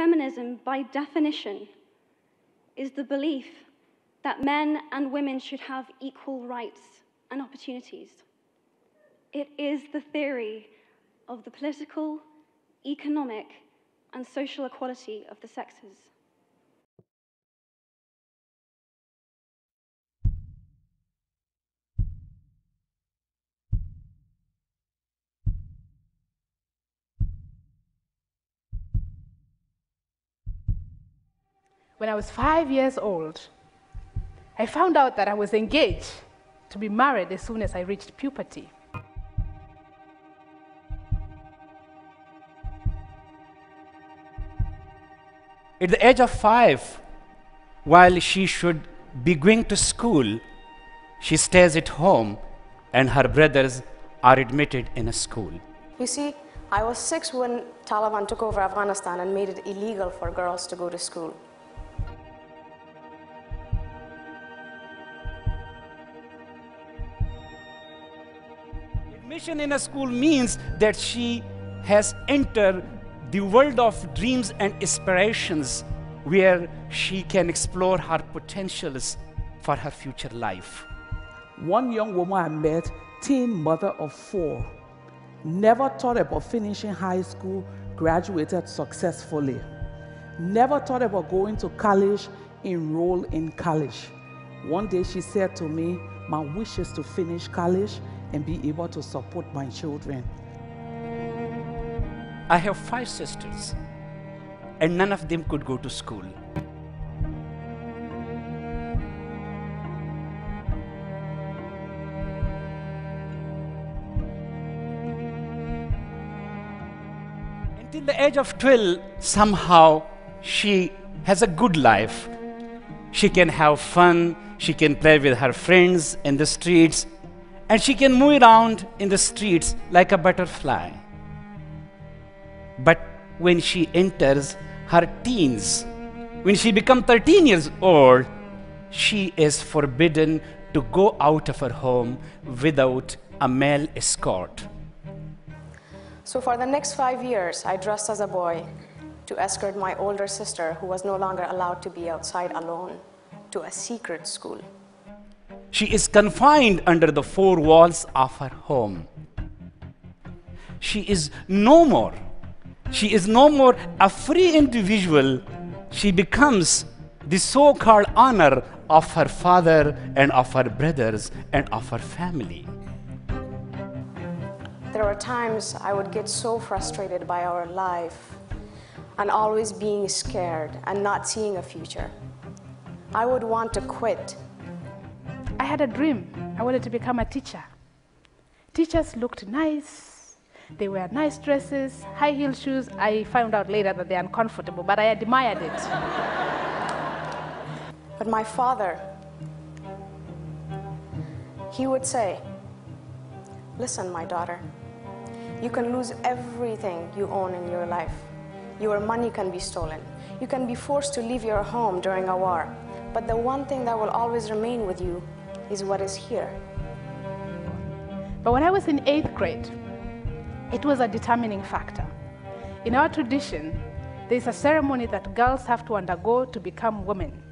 Feminism, by definition, is the belief that men and women should have equal rights and opportunities. It is the theory of the political, economic, and social equality of the sexes. When I was 5 years old, I found out that I was engaged to be married as soon as I reached puberty. At the age of 5, while she should be going to school, she stays at home and her brothers are admitted in a school. You see, I was 6 when Taliban took over Afghanistan and made it illegal for girls to go to school. Admission in a school means that she has entered the world of dreams and aspirations where she can explore her potentials for her future life. One young woman I met, teen mother of 4, never thought about finishing high school, graduated successfully. Never thought about going to college, enroll in college. One day she said to me, my wish is to finish college and be able to support my children. I have 5 sisters, and none of them could go to school. Until the age of 12, somehow she has a good life. She can have fun, she can play with her friends in the streets, and she can move around in the streets like a butterfly. But when she enters her teens, when she becomes 13 years old, she is forbidden to go out of her home without a male escort. So for the next 5 years, I dressed as a boy to escort my older sister, who was no longer allowed to be outside alone, to a secret school. She is confined under the 4 walls of her home. She is no more a free individual. She becomes the so-called honor of her father and of her brothers and of her family. There were times I would get so frustrated by our life and always being scared and not seeing a future. I would want to quit. I had a dream. I wanted to become a teacher. Teachers looked nice. They wear nice dresses, high heel shoes. I found out later that they're uncomfortable, but I admired it. But my father, he would say, listen, my daughter, you can lose everything you own in your life. Your money can be stolen. You can be forced to leave your home during a war. But the one thing that will always remain with you is what is here. But when I was in 8th grade, it was a determining factor. In our tradition, there's a ceremony that girls have to undergo to become women,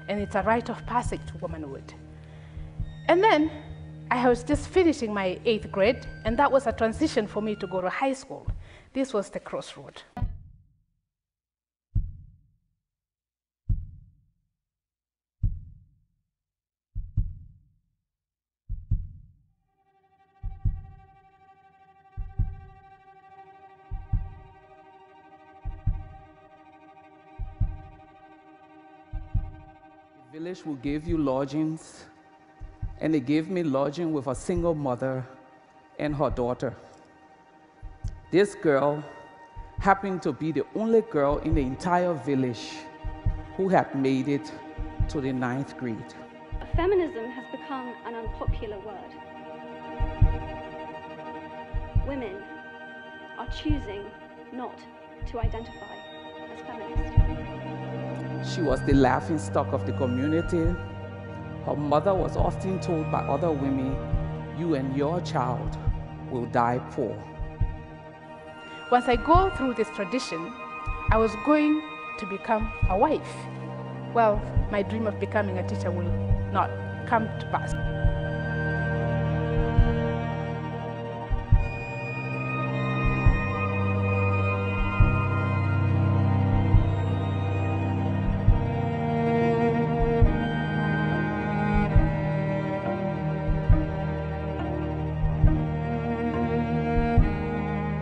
and it's a rite of passage to womanhood. And then I was just finishing my 8th grade, and that was a transition for me to go to high school. This was the crossroad. The village will give you lodgings, and they gave me lodging with a single mother and her daughter. This girl happened to be the only girl in the entire village who had made it to the 9th grade. Feminism has become an unpopular word. Women are choosing not to identify as feminist. She was the laughingstock of the community. Her mother was often told by other women, you and your child will die poor. Once I go through this tradition, I was going to become a wife, well, my dream of becoming a teacher will not come to pass.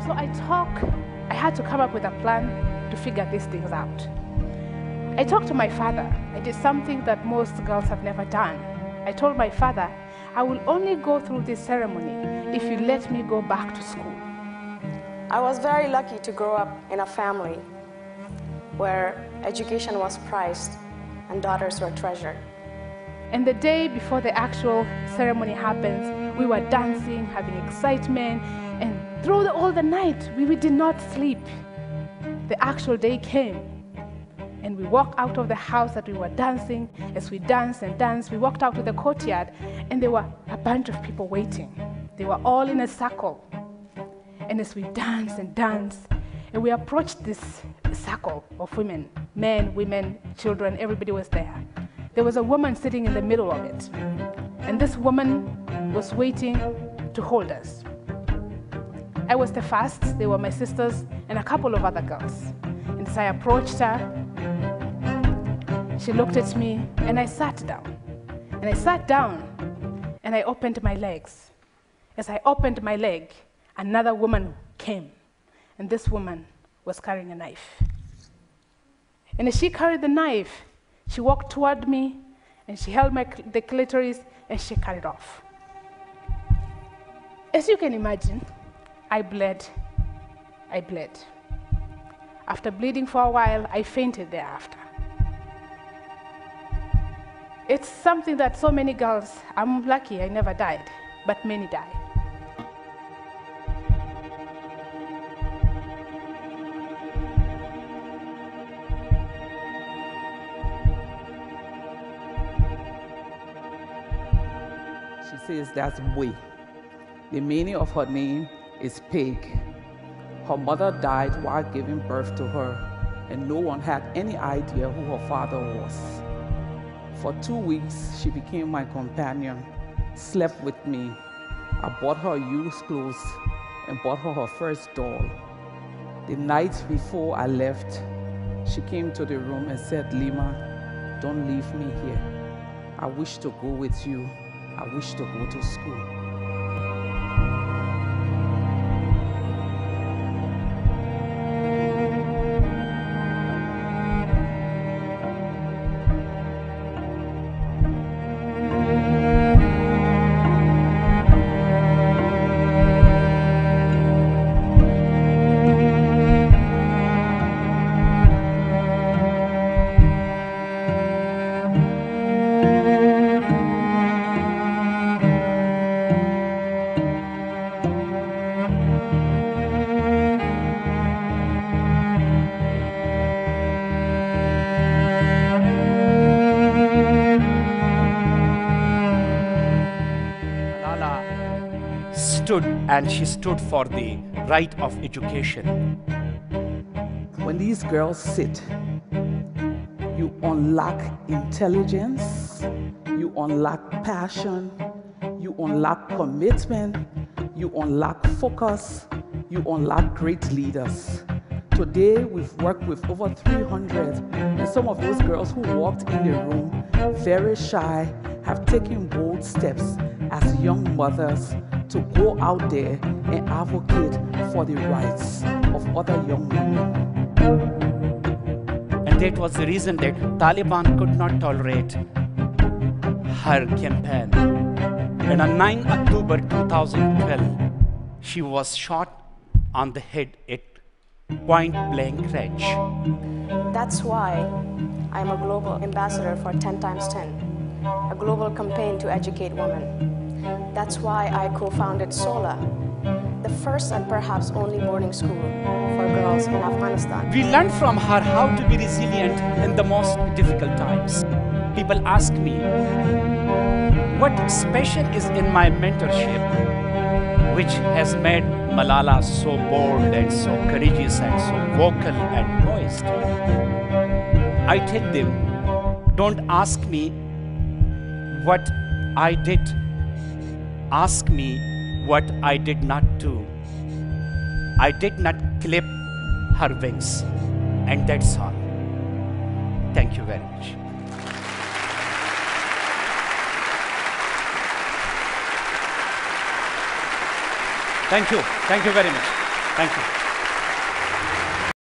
So I had to come up with a plan to figure these things out. I talked to my father. I did something that most girls have never done. I told my father, I will only go through this ceremony if you let me go back to school. I was very lucky to grow up in a family where education was prized and daughters were treasured. And the day before the actual ceremony happens, we were dancing, having excitement, and through all the night, we did not sleep. The actual day came, and we walked out of the house that we were dancing. As we danced and danced, we walked out to the courtyard, and there were a bunch of people waiting. They were all in a circle. And as we danced and danced, and we approached this circle of women, men, women, children, everybody was there. There was a woman sitting in the middle of it. And this woman was waiting to hold us. I was the first. They were my sisters and a couple of other girls. And as I approached her, she looked at me, and I sat down. And I sat down, and I opened my legs. As I opened my leg, another woman came. And this woman was carrying a knife. And as she carried the knife, she walked toward me, and she held the clitoris, and she cut it off. As you can imagine, I bled. After bleeding for a while, I fainted thereafter. It's something that so many girls, I'm lucky I never died, but many died. She says that's Gbowee. The meaning of her name is pig. Her mother died while giving birth to her, and no one had any idea who her father was. For 2 weeks, she became my companion, slept with me. I bought her used clothes and bought her first doll. The night before I left, she came to the room and said, "Leymah, don't leave me here. I wish to go with you. I wish to go to school." And she stood for the right of education. When these girls sit, you unlock intelligence, you unlock passion, you unlock commitment, you unlock focus, you unlock great leaders. Today, we've worked with over 300, and some of those girls who walked in the room, very shy, have taken bold steps as young mothers to go out there and advocate for the rights of other young women. And that was the reason that Taliban could not tolerate her campaign. And on 9 October 2012, she was shot on the head at point-blank range. That's why I'm a global ambassador for 10 times 10, a global campaign to educate women. That's why I co-founded SOLA, the first and perhaps only boarding school for girls in Afghanistan. We learned from her how to be resilient in the most difficult times. People ask me, what special is in my mentorship which has made Malala so bold and so courageous and so vocal and poised? I tell them, don't ask me what I did. Ask me what I did not do. I did not clip her wings, and that's all. Thank you very much. Thank you very much. Thank you.